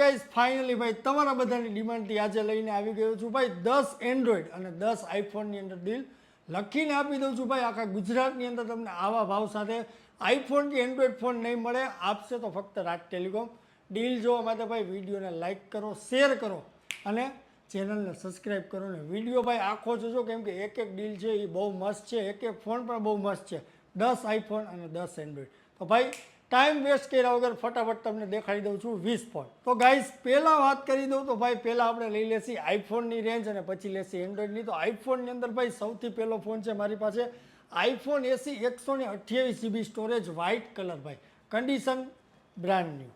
Guys finally ભાઈ તમારા બધાની ડિમાન્ડથી આજે લઈને આવી ગયો છું ભાઈ 10 એન્ડ્રોઈડ અને 10 આઈફોનની અંદર ડીલ લખીને આપી દઉં છું ભાઈ આખા ગુજરાતની અંદર તમને આવા ભાવ સાથે આઈફોન કે એન્ડ્રોઈડ ફોન નહીં મળે આપશે તો ફક્ત રાજ ટેલિકોમ ડીલ જોવા માટે ભાઈ વિડીયોને લાઇક કરો શેર કરો અને ચેનલને સબસ્ક્રાઈબ કરો ને વિડીયો ભાઈ આખો જોજો કેમ કે એક એક ડીલ છે એ બહુ મસ્ત છે એક એક ફોન પણ બહુ મસ્ત છે 10 આઈફોન અને 10 એન્ડ્રોઈડ તો ભાઈ ટાઈમ વેસ્ટ કર્યા વગર ફટાફટ તમને દેખાડી દઉં છું 20 ફોન તો ગાઈઝ પહેલાં વાત કરી દઉં તો ભાઈ પહેલાં આપણે લઈ લેશી આઈફોનની રેન્જ અને પછી લેશી એન્ડ્રોઈડની તો આઈફોનની અંદર ભાઈ સૌથી પહેલો ફોન છે મારી પાસે આઈફોન એસી 128 GB સ્ટોરેજ વ્હાઇટ કલર ભાઈ કન્ડિશન બ્રાન્ડ ન્યૂ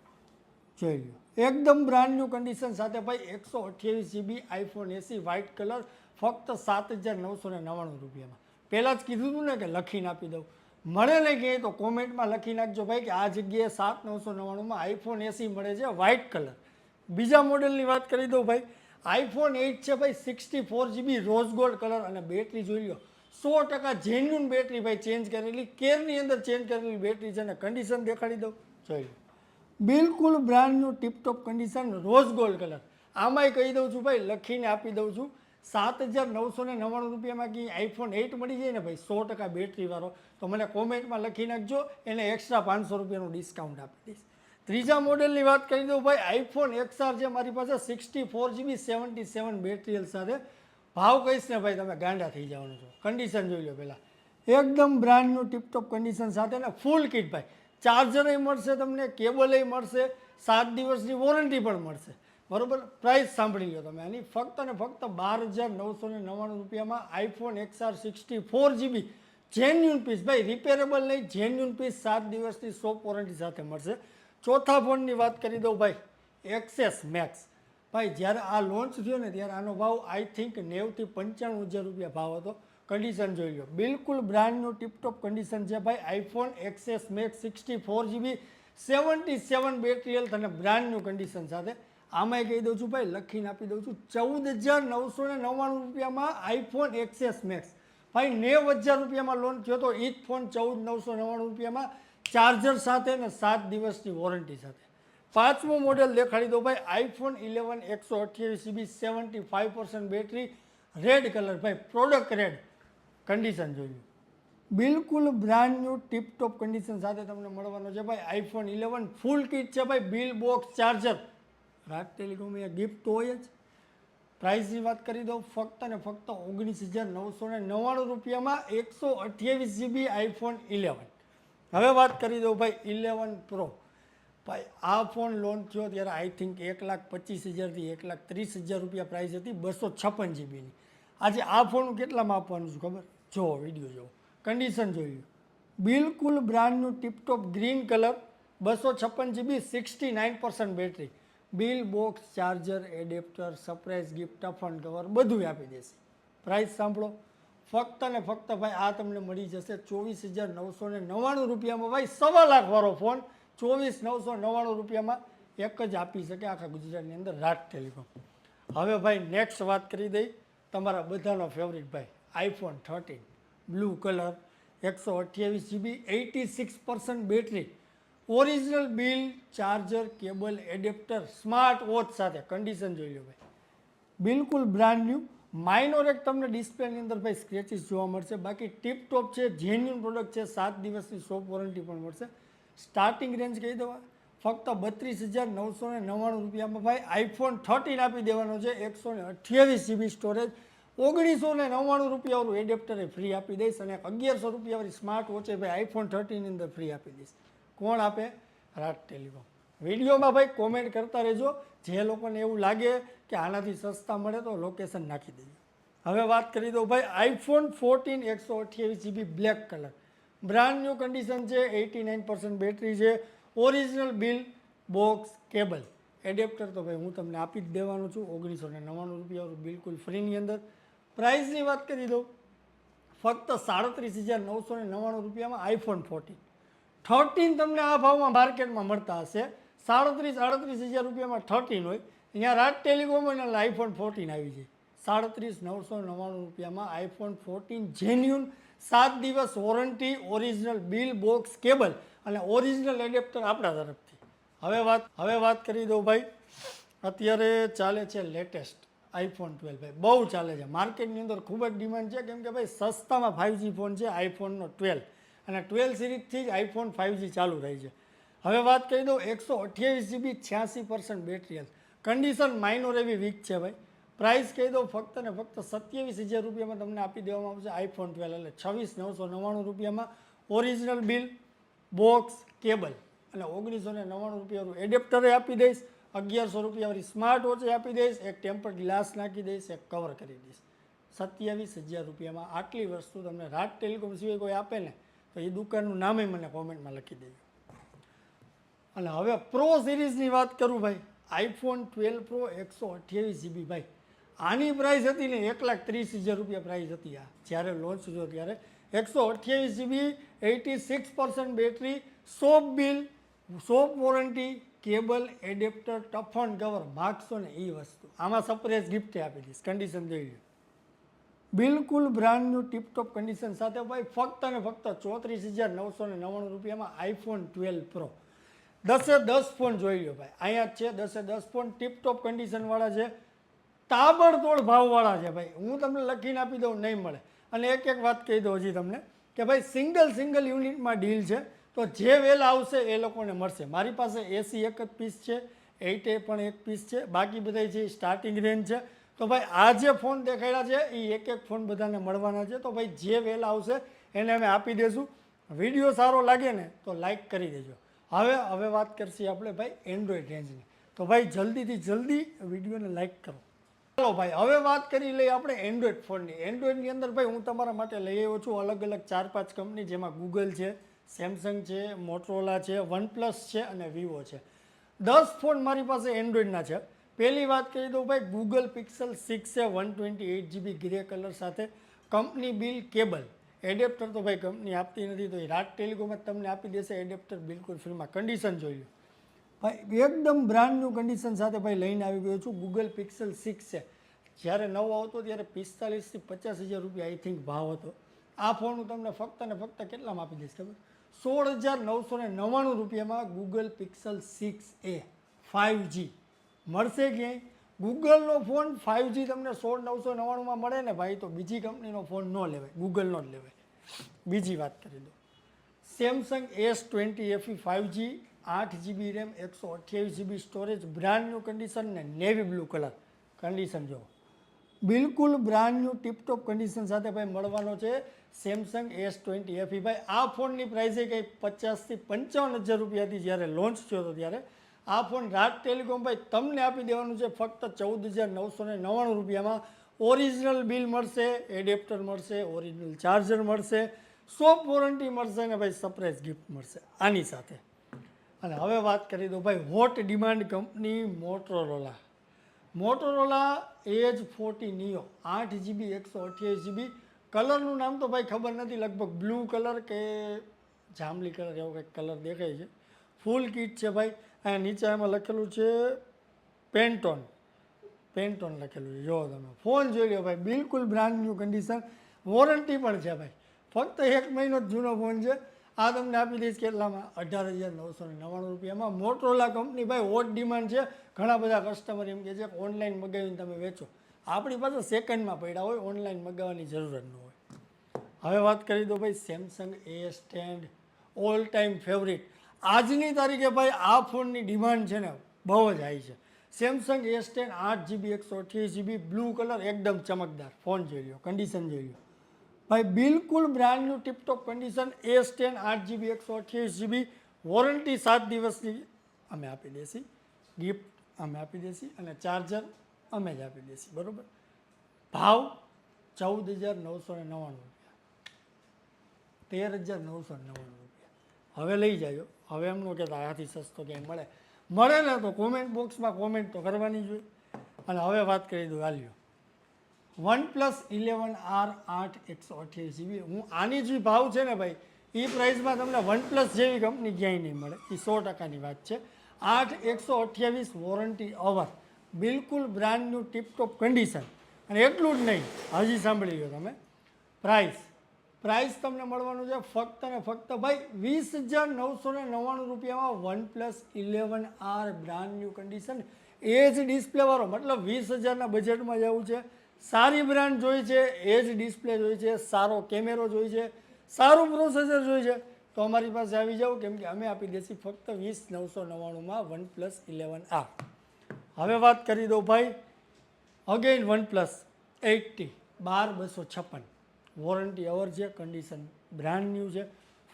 જોઈ લો એકદમ બ્રાન્ડ ન્યૂ કન્ડિશન સાથે ભાઈ 128 GB આઈફોન એસી વ્હાઇટ કલર ફક્ત 7,999 રૂપિયામાં પહેલાં જ કીધું હતું ને કે લખીને આપી દઉં મળે નહીં કે તો કોમેન્ટમાં લખી નાખજો ભાઈ કે આ જગ્યાએ 7,999માં આઈફોન એસી મળે છે વ્હાઇટ કલર બીજા મોડેલની વાત કરી દઉં ભાઈ આઈફોન 8 છે ભાઈ 64 GB રોઝ ગોલ્ડ કલર અને બેટરી જોઈ લો 100% જેન્યુન બેટરી ભાઈ ચેન્જ કરેલી કેરની અંદર ચેન્જ કરેલી બેટરી છે અને કન્ડિશન દેખાડી દઉં જોઈ લો બિલકુલ brand new tiptop condition rose gold colour આમાંય કહી દઉં છું ભાઈ લખીને આપી દઉં છું 7,999 રૂપિયામાં કે આઈફોન 8 મળી જાય ને ભાઈ 100% બેટરીવાળો તો મને કોમેન્ટમાં લખી નાખજો એને એક્સ્ટ્રા 500 રૂપિયાનું ડિસ્કાઉન્ટ આપી દઈશ ત્રીજા મોડેલની વાત કરી દઉં ભાઈ આઈફોન XR છે મારી પાસે 64 GB 77 બેટરી સાથે ભાવ કહીશ ને ભાઈ તમે ગાંડા થઈ જવાનું છો કન્ડિશન જોઈ લો પહેલાં એકદમ બ્રાન્ડ ન્યૂ ટીપટોપ કન્ડિશન સાથે ને ફૂલ કિટ ભાઈ ચાર્જરે મળશે તમને કેબલે મળશે 7 દિવસની વોરંટી પણ મળશે બરોબર પ્રાઇસ સાંભળી લો તમે આની ફક્ત ને ફક્ત 12,999 રૂપિયામાં iPhone XR 64 GB genuine piece ભાઈ રિપેરેબલ નહીં જેન્યુન પીસ 7 દિવસની શોપ વોરંટી સાથે મળશે ચોથા ફોનની વાત કરી દઉં ભાઈ એક્સેસ મેક્સ ભાઈ જ્યારે આ લોન્ચ થયો ને ત્યારે આનો ભાવ આઈ થિંક 90,000 થી 95,000 રૂપિયા ભાવ હતો કન્ડિશન જોઈ લો બિલકુલ બ્રાન્ડ ન્યૂ ટીપટોપ કન્ડિશન છે ભાઈ iPhone XS max 64 GB 77 battery health અને બ્રાન્ડ ન્યૂ કન્ડિશન સાથે આમાંય કહી દઉં છું ભાઈ લખીને આપી દઉં છું 14,999 રૂપિયામાં આઈફોન એક્સેસ મેક્સ ભાઈ 90,000 રૂપિયામાં લોન્ચ થયો તો એ જ ફોન 14,999 રૂપિયામાં ચાર્જર સાથે ને 7 દિવસની વોરંટી સાથે પાંચમો મોડેલ દેખાડી દો ભાઈ iPhone 11 128 GB 75% battery red colour ભાઈ પ્રોડક્ટ રેડ કન્ડિશન જોઈ લો બિલકુલ બ્રાન્ડ ન્યૂ ટીપટોપ કન્ડિશન સાથે તમને મળવાનો છે ભાઈ આઈફોન 11 ફૂલ કિટ છે ભાઈ બિલ બોક્સ ચાર્જર રાજ ટેલિકોમ એ ગિફ્ટ હોય જ પ્રાઇસની વાત કરી દઉં ફક્ત ને ફક્ત 19,999 રૂપિયામાં 128 GB આઈફોન 11 હવે વાત કરી દઉં ભાઈ 11 પ્રો ભાઈ આ ફોન લોન્ચ થયો ત્યારે આઈ થિંક 1,25,000 થી 1,30,000 રૂપિયા પ્રાઇસ હતી 256 GBની આજે આ ફોન કેટલામાં આપવાનું છે ખબર જો વિડીયો જો કન્ડિશન જોઈ લો બિલકુલ brand new tiptop green colour 256 GB 69% battery bill box charger adapter surprise gift toughen cover બધું આપી દેશે પ્રાઇસ સાંભળો ફક્ત ને ફક્ત ભાઈ આ તમને મળી જશે 24,999 રૂપિયામાં ભાઈ 1.25 લાખ વાળો ફોન 24,999 રૂપિયામાં એક જ આપી શકે આખા ગુજરાતની અંદર રાજ ટેલિકોમ હવે ભાઈ નેક્સ્ટ વાત કરી દઈ તમારા બધાનો ફેવરિટ ભાઈ iPhone 13 blue colour 128 GB 86% battery original bill charger cable adapter smart watch સાથે કન્ડિશન જોઈ લો ભાઈ બિલકુલ બ્રાન્ડ ન્યૂ માઇનોર એક તમને ડિસ્પ્લેની અંદર ભાઈ સ્ક્રેચીસ જોવા મળશે બાકી ટીપટોપ છે જેન્યુન પ્રોડક્ટ છે 7 દિવસની શોપ વોરંટી પણ મળશે સ્ટાર્ટિંગ રેન્જ કહી દો ફક્ત 32,999 રૂપિયામાં ભાઈ આઈફોન 13 આપી દેવાનો છે 128 GB સ્ટોરેજ 1,999 રૂપિયાવાળું એડેપ્ટર ફ્રી આપી દઈશ અને 1,100 રૂપિયાવાળી સ્માર્ટ વોચે ભાઈ આઈફોન 13ની અંદર ફ્રી આપી દઈશ કોણ આપે રાજ ટેલિકોમ વિડીયોમાં ભાઈ કોમેન્ટ કરતા રહેજો જે લોકોને એવું લાગે કે આનાથી સસ્તા મળે તો લોકેશન નાખી દેજો હવે વાત કરી દો ભાઈ iPhone 14 128 GB black colour brand new condition છે 89% બેટરી છે original bill box cable adapter તો ભાઈ હું તમને આપી જ દેવાનું છું 1,999 રૂપિયા બિલકુલ ફ્રીની અંદર પ્રાઇસની વાત કરી દઉં ફક્ત 37,999 રૂપિયામાં આઈફોન 13 તમને આ ભાવમાં માર્કેટમાં મળતા હશે 37,38,000 રૂપિયામાં 13 હોય અહીંયા રાજ ટેલિકોમ અને આઈફોન 14 આવી જાય 37,999 રૂપિયામાં આઈફોન 14 જેન્યુન 7 દિવસ warranty original bill box cable અને ઓરિજિનલ એડેપ્ટર આપણા તરફથી હવે વાત કરી દઉં ભાઈ અત્યારે ચાલે છે લેટેસ્ટ આઈફોન 12 ભાઈ, બહુ ચાલે છે માર્કેટની અંદર, ખૂબ જ ડિમાન્ડ છે. કેમ કે ભાઈ સસ્તામાં 5G ફોન છે આઈફોનનો 12, અને 12 સિરીઝથી જ આઈફોન 5G ચાલુ થાય છે. હવે વાત કરી દઉં, 128GB 86% battery health, condition minor એવી વીક છે ભાઈ. પ્રાઇસ કહી દઉં ફક્ત ને ફક્ત 27,000 રૂપિયામાં તમને આપી દેવામાં આવશે આઈફોન 12, એટલે 26,999 રૂપિયામાં ઓરિજિનલ બિલ, બોક્સ, કેબલ અને 1999 રૂપિયાનું એડેપ્ટરે આપી દઈશ. 1100 રૂપિયાવાળી સ્માર્ટ વોચ આપી દઈશ, એક ટેમ્પર ગ્લાસ નાખી દઈશ, એક કવર કરી દઈશ. 27,000 રૂપિયામાં આટલી વસ્તુ તમને રાજ ટેલિકોમ સિવાય કોઈ આપે ને તો એ દુકાનનું નામે મને કોમેન્ટમાં લખી દેજો. અને હવે પ્રો સિરીઝની વાત કરું ભાઈ, આઈફોન 12 પ્રો 128GB ભાઈ, આની પ્રાઇસ હતી ને 1,30,000 રૂપિયા પ્રાઇસ હતી. આ જ્યારે લોન્ચ થયો ત્યારે 128GB 86% battery, shop bill, shop warranty, cable, adapter, toughen cover, માગશો ને એ વસ્તુ. આમાં સરપ્રાઈઝ ગિફ્ટ આપી દઈશ, કન્ડિશન જોઈ લો. બિલકુલ બ્રાન્ડ ન્યૂ ટીપટોપ કન્ડિશન સાથે ભાઈ, ફક્ત ને ફક્ત 34,999 રૂપિયામાં આઈફોન 12 પ્રો. 10 ફોન જોઈ લો ભાઈ, અહીંયા જ છે 10 ફોન, ટીપટોપ કન્ડિશનવાળા છે, તાબડતોડ ભાવવાળા છે ભાઈ. હું તમને લખીને આપી દઉં, નહીં મળે. અને એક વાત કહી દઉં હજી તમને કે ભાઈ સિંગલ યુનિટમાં ડીલ છે, તો જે વેલા આવશે એ લોકોને મળશે. મારી પાસે એસી એક જ પીસ છે, 8A પણ એક પીસ છે, બાકી બધા છે સ્ટાર્ટિંગ રેન્જ છે. તો ભાઈ આ જે ફોન દેખાડ્યા છે એ એક ફોન બધાને મળવાના છે. તો ભાઈ જે વેલા આવશે એને અમે આપી દઈશું. વિડીયો સારો લાગે ને તો લાઈક કરી દેજો. હવે વાત કરશી આપણે ભાઈ એન્ડ્રોઈડ રેન્જની. તો ભાઈ જલ્દીથી જલ્દી વિડીયોને લાઈક કરો. ચાલો ભાઈ, હવે વાત કરી લઈએ આપણે એન્ડ્રોઈડ ફોનની. એન્ડ્રોઈડની અંદર ભાઈ હું તમારા માટે લઈ આવ્યો છું અલગ અલગ 4-5 કંપની, જેમાં ગૂગલ છે, સેમસંગ છે, મોટરોલા છે, વનપ્લસ છે અને વિવો છે. 10 ફોન મારી પાસે એન્ડ્રોઈડના છે. પહેલી વાત કરી દઉં ભાઈ, ગૂગલ પિક્સલ 6 છે 128GB ગ્રે કલર સાથે, કંપની બિલ, કેબલ, એડેપ્ટર તો ભાઈ કંપની આપતી નથી, તો એ રાજ ટેલિકોમ જ તમને આપી દેશે એડેપ્ટર બિલકુલ ફ્રીમાં. કન્ડિશન જોઈ લો ભાઈ, એકદમ બ્રાન્ડ ન્યૂ કન્ડિશન સાથે ભાઈ લઈને આવી ગયો છું. ગૂગલ પિક્સલ 6 છે, જ્યારે નવો આવતો ત્યારે 45,000 થી 50,000 રૂપિયા આઈ થિંક ભાવ હતો. આ ફોન હું તમને ફક્ત ને ફક્ત કેટલામાં આપી દઈશ ખબર? 16,999 રૂપિયામાં ગૂગલ પિક્સલ 6A 5G મળશે ક્યાંય? ગૂગલનો ફોન 5G તમને 16,999માં મળે ને ભાઈ, તો બીજી કંપનીનો ફોન ન લેવાય, ગૂગલનો જ લેવાય. બીજી વાત કરી દો, Samsung S20 FE 5G, 8GB RAM, 128GB storage, brand new condition ને નેવી બ્લુ કલર. કન્ડિશન જો બિલકુલ બ્રાન્ડ ન્યૂ ટીપટોપ કન્ડિશન સાથે ભાઈ મળવાનો છે સેમસંગ S20 FE. ભાઈ આ ફોનની પ્રાઇસ કંઈ 50,000 થી 55,000 રૂપિયા હતી જ્યારે લોન્ચ થયો હતો ત્યારે. આ ફોન રાજ ટેલિકોમ ભાઈ તમને આપી દેવાનું છે ફક્ત 14,999 રૂપિયામાં. ઓરિજિનલ બિલ મળશે, એડેપ્ટર મળશે, ઓરિજિનલ ચાર્જર મળશે, શોપ વોરંટી મળશે ને ભાઈ સરપ્રાઈઝ ગિફ્ટ મળશે આની સાથે. અને હવે વાત કરી દો ભાઈ હોટ ડિમાન્ડ કંપની મોટોરોલા એજ 40 નિયો 8GB 128GB. કલરનું નામ તો ભાઈ ખબર નથી, લગભગ બ્લુ કલર કે જાંબલી કલર એવો કંઈક કલર દેખાય છે. ફૂલ કિટ છે ભાઈ. અને નીચે એમાં લખેલું છે પેન્ટોન લખેલું છે. જો તમે ફોન જોઈ લો ભાઈ, બિલકુલ બ્રાન્ડ ન્યૂ કન્ડિશન, વોરંટી પણ છે ભાઈ. ફક્ત 1 મહિનો જ જૂનો ફોન છે. આ તમને આપી દઈશ કેટલામાં? 18,999 રૂપિયામાં. મોટોરોલા કંપની ભાઈ હોટ ડિમાન્ડ છે. ઘણા બધા કસ્ટમર એમ કહે છે કે ઓનલાઈન મગાવીને તમે વેચો. આપણી પાસે સેકન્ડમાં પડ્યા હોય, ઓનલાઈન મગાવવાની જરૂર જ ન હોય. હવે વાત કરી દો ભાઈ Samsung A10 all time favourite. આજની તારીખે ભાઈ આ ફોનની ડિમાન્ડ છે ને બહુ જ હાઈ છે. Samsung A10 8GB 128GB blue colour, એકદમ ચમકદાર. ફોન જોઈ લો, કન્ડિશન જોઈ લો ભાઈ, બિલકુલ brand new tiptop condition. A10 8GB 128GB, warranty 7 દિવસની અમે આપી દેશી, ગિફ્ટ અમે આપી દેશી અને ચાર્જર અમે જ આપી દેશી. બરાબર? ભાવ 14,999 રૂપિયા, 13,999 રૂપિયા. હવે લઈ જાજો. હવે એમ ન કહેતા આથી સસ્તો ક્યાંય મળે ને તો કોમેન્ટ બોક્સમાં કોમેન્ટ તો કરવાની જોઈએ. અને હવે વાત કરી દઉં હાલ્યો OnePlus 11R 8 128GB. હું આની જે ભાવ છે ને ભાઈ, એ પ્રાઇસમાં તમને OnePlus જેવી કંપની ક્યાંય નહીં મળે, એ 100%ની વાત છે. 8 128 વોરંટી અવર, બિલકુલ બ્રાન્ડ ન્યૂ ટીપટોપ કન્ડિશન. અને એટલું જ નહીં, હજી સાંભળી લો તમે, પ્રાઇસ તમને મળવાનું છે ફક્ત ને ફક્ત ભાઈ 20,999 રૂપિયામાં OnePlus 11R brand new condition, એ જ ડિસ્પ્લેવાળો, મતલબ 20,000ના બજેટમાં જવું છે, સારી બ્રાન્ડ જોઈ છે, એ જ ડિસ્પ્લે જોઈ છે, સારો કેમેરો જોઈ છે, સારું પ્રોસેસર જોઈ છે, તો અમારી પાસે આવી જાઓ, કેમ કે અમે આપી દઈશું ફક્ત 20,999માં OnePlus 11R. હવે વાત કરી દઉં ભાઈ અગેન OnePlus 80 12,256, વોરંટી અવર છે, કન્ડિશન બ્રાન્ડ ન્યૂ છે,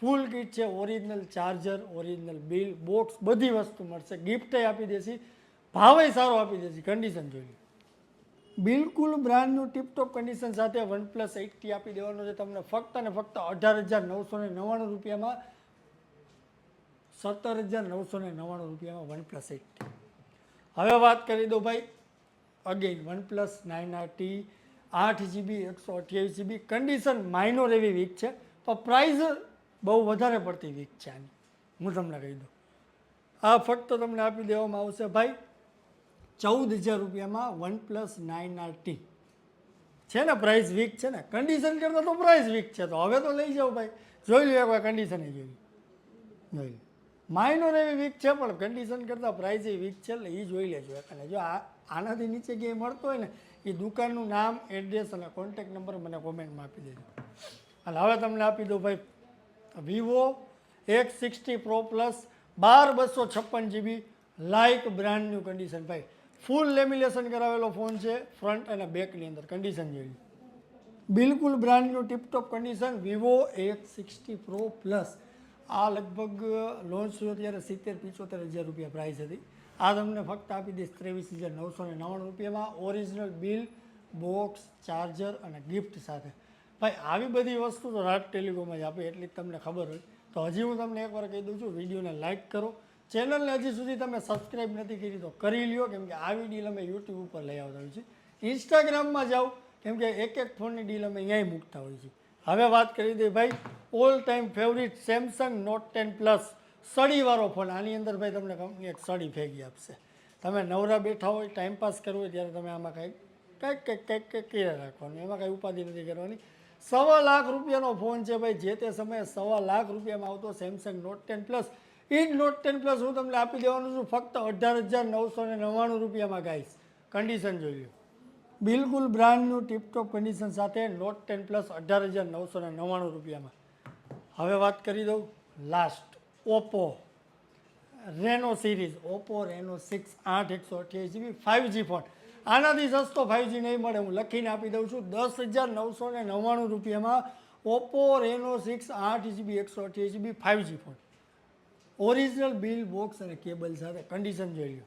ફૂલ કિટ છે, original charger, original bill, box, બધી વસ્તુ મળશે, ગિફ્ટ આપી દેશી, ભાવે સારો આપી દેશી, કન્ડિશન જોઈ બિલકુલ બ્રાન્ડ ન્યૂ ટીપટોપ કન્ડિશન સાથે OnePlus 80 આપી દેવાનો છે તમને ફક્ત અને ફક્ત 18,999 રૂપિયામાં, 17,999 રૂપિયામાં OnePlus 80. હવે વાત કરી દો ભાઈ again OnePlus 9RT 8GB 128GB, condition minor એવી વીક છે, પણ પ્રાઇસ બહુ વધારે પડતી વીક છે આની, હું તમને કહી દઉં. આ ફક્ત તમને આપી દેવામાં આવશે ભાઈ 14,000 રૂપિયામાં OnePlus 9RT. છે ને પ્રાઇસ વીક છે ને, કન્ડિશન કરતાં તો પ્રાઇસ વીક છે, તો હવે તો લઈ જાઓ ભાઈ, જોઈ લો એકવાર કન્ડિશન જોઈ લો. માઇનોર એવી વીક છે પણ કન્ડિશન કરતાં પ્રાઇસ એ વીક છે, એટલે એ જોઈ લેજો. અને જો આનાથી નીચે ક્યાંય મળતો હોય ને એ દુકાનનું નામ, એડ્રેસ અને કોન્ટેક્ટ નંબર મને કોમેન્ટમાં આપી દેજો. અને હવે તમને આપી દો ભાઈ Vivo X60 Pro Plus 12,256GB, like brand new condition ભાઈ, ફૂલ લેમિનેશન કરાવેલો ફોન છે, ફ્રન્ટ અને બેકની અંદર કન્ડિશન જોઈ બિલકુલ brand new tiptop condition Vivo X60 Pro Plus. આ લગભગ લોન્ચ થયો ત્યારે 70-75,000 રૂપિયા પ્રાઇસ હતી, આ તમને ફક્ત આપી દઈશ 23,999 રૂપિયામાં, ઓરિજિનલ બિલ, બોક્સ, ચાર્જર અને ગિફ્ટ સાથે. ભાઈ આવી બધી વસ્તુ તો રાજ ટેલિકોમ જ આપે, એટલી જ તમને ખબર હોય. તો હજી હું તમને એકવાર કહી દઉં છું, વિડીયોને લાઇક કરો, ચેનલને હજી સુધી તમે સબસ્ક્રાઈબ નથી કરી તો કરી લ્યો, કેમ કે આવી ડીલ અમે યુટ્યુબ ઉપર લઈ આવતા હોઈએ છીએ. ઇન્સ્ટાગ્રામમાં જાઓ, કેમ કે એક ફોનની ડીલ અમે અહીંયાય મૂકતા હોઈએ છીએ. હવે વાત કરી દઈએ ભાઈ all time favourite Samsung Note 10 Plus સડીવાળો ફોન. આની અંદર ભાઈ તમને કંપની એક સડી ફેંકી આપશે, તમે નવરા બેઠા હોય, ટાઈમપાસ કરવો હોય ત્યારે તમે આમાં કંઈક કર્યા રાખવાનું, એમાં કાંઈ ઉપાધિ નથી કરવાની. 1.25 લાખ રૂપિયાનો ફોન છે ભાઈ, જે તે સમયે 1.25 લાખ રૂપિયામાં આવતો સેમસંગ નોટ 10 પ્લસ. એ જ નોટ 10 પ્લસ હું તમને આપી દેવાનું છું ફક્ત 18,999 રૂપિયામાં ગાઈસ, કન્ડિશન જોઈ લો બિલકુલ બ્રાન્ડ ન્યૂ ટીપટોપ કન્ડિશન સાથે નોટ 10 પ્લસ 18,999 રૂપિયામાં. હવે વાત કરી દઉં last Oppo Reno series, Oppo Reno 6 8/128GB 5G phone. આનાથી સસ્તો 5G નહીં મળે, હું લખીને આપી દઉં છું 10,999 રૂપિયામાં Oppo Reno 6 8GB 128GB 5G phone, original bill, box અને કેબલ સાથે, કન્ડિશન જોઈ લો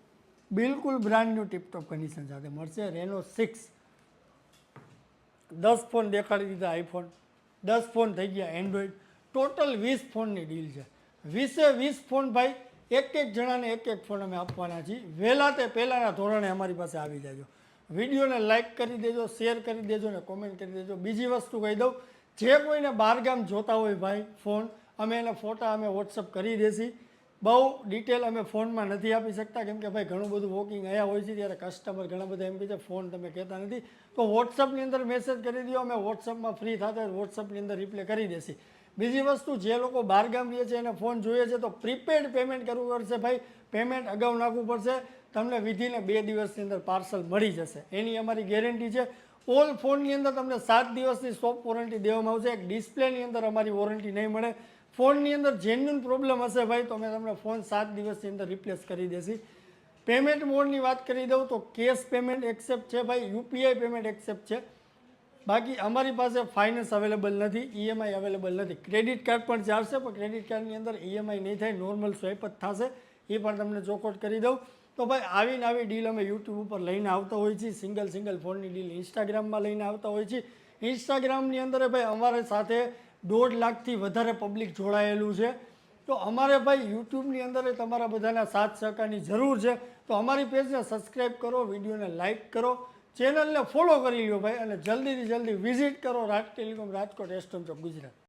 બિલકુલ બ્રાન્ડ ન્યૂ ટિપટોપ કન્ડિશન સાથે મળશે. રેનો 6 10 ફોન દેખાડી દીધા, આઈફોન 10 ફોન થઈ ગયા એન્ડ્રોઈડ, ટોટલ 20 ફોનની ડીલ છે. 20 ફોન ભાઈ, એક જણાને એક ફોન અમે આપવાના છીએ. વહેલા તે પહેલાંના ધોરણે અમારી પાસે આવી જાજો. વિડીયોને લાઇક કરી દેજો, શેર કરી દેજો અને કોમેન્ટ કરી દેજો. બીજી વસ્તુ કહી દઉં, જે કોઈને બહારગામ જોતા હોય ભાઈ ફોન, અમે એના ફોટા અમે વોટ્સઅપ કરી દેશી. બહુ ડિટેલ અમે ફોનમાં નથી આપી શકતા, કેમ કે ભાઈ ઘણું બધું વોકિંગ અહીંયા હોય છે, ત્યારે કસ્ટમર ઘણા બધા એમ કહે છે ફોન તમે કહેતા નથી, તો વોટ્સઅપની અંદર મેસેજ કરી દો, અમે વોટ્સઅપમાં ફ્રી થતા વોટ્સઅપની અંદર રિપ્લે કરી દેશી. બીજી વસ્તુ, જે લોકો બહારગામ રહે છે એને ફોન જોઈએ છે તો પ્રીપેડ પેમેન્ટ કરવું પડશે ભાઈ, પેમેન્ટ અગાઉ નાખવું પડશે, તમને વિધિને 2 દિવસની અંદર પાર્સલ મળી જશે, એની અમારી ગેરંટી છે. ઓલ ફોનની અંદર તમને 7 દિવસની સોફ્ટ વોરંટી દેવામાં આવશે. એક ડિસ્પ્લેની અંદર અમારી વોરંટી નહીં મળે. ફોનની અંદર જેન્યુન પ્રોબ્લેમ હશે ભાઈ તો અમે તમને ફોન 7 દિવસની અંદર રિપ્લેસ કરી દેશી. પેમેન્ટ મોડની વાત કરી દઉં તો કેશ પેમેન્ટ એક્સેપ્ટ છે ભાઈ, યુપીઆઈ પેમેન્ટ એક્સેપ્ટ છે, બાકી અમારી પાસે ફાઇનાન્સ અવેલેબલ નથી, ઈએમઆઈ અવેલેબલ નથી. ક્રેડિટ કાર્ડ પણ ચાલશે, પણ ક્રેડિટ કાર્ડની અંદર ઈએમઆઈ નહીં થાય, નોર્મલ સ્વાઇપ જ થશે, એ પણ તમને ચોખવટ કરી દઉં. તો ભાઈ આવીને આવી ડીલ અમે યુટ્યુબ ઉપર લઈને આવતા હોઈએ છીએ, સિંગલ ફોનની ડીલ ઇન્સ્ટાગ્રામમાં લઈને આવતા હોઈએ છીએ. ઇન્સ્ટાગ્રામની અંદર ભાઈ અમારી સાથે 1.5 લાખથી વધારે પબ્લિક જોડાયેલું છે, તો અમારે ભાઈ યુટ્યુબની અંદર તમારા બધાના સાથ સહકારની જરૂર છે. તો અમારી પેજને સબસ્ક્રાઈબ કરો, વિડીયોને લાઇક કરો, ચેનલને ફોલો કરી લો ભાઈ, અને જલ્દીથી જલ્દી વિઝિટ કરો રાજ ટેલિકોમ રાજકોટ એસ્ટોમ ચોક ગુજરાત.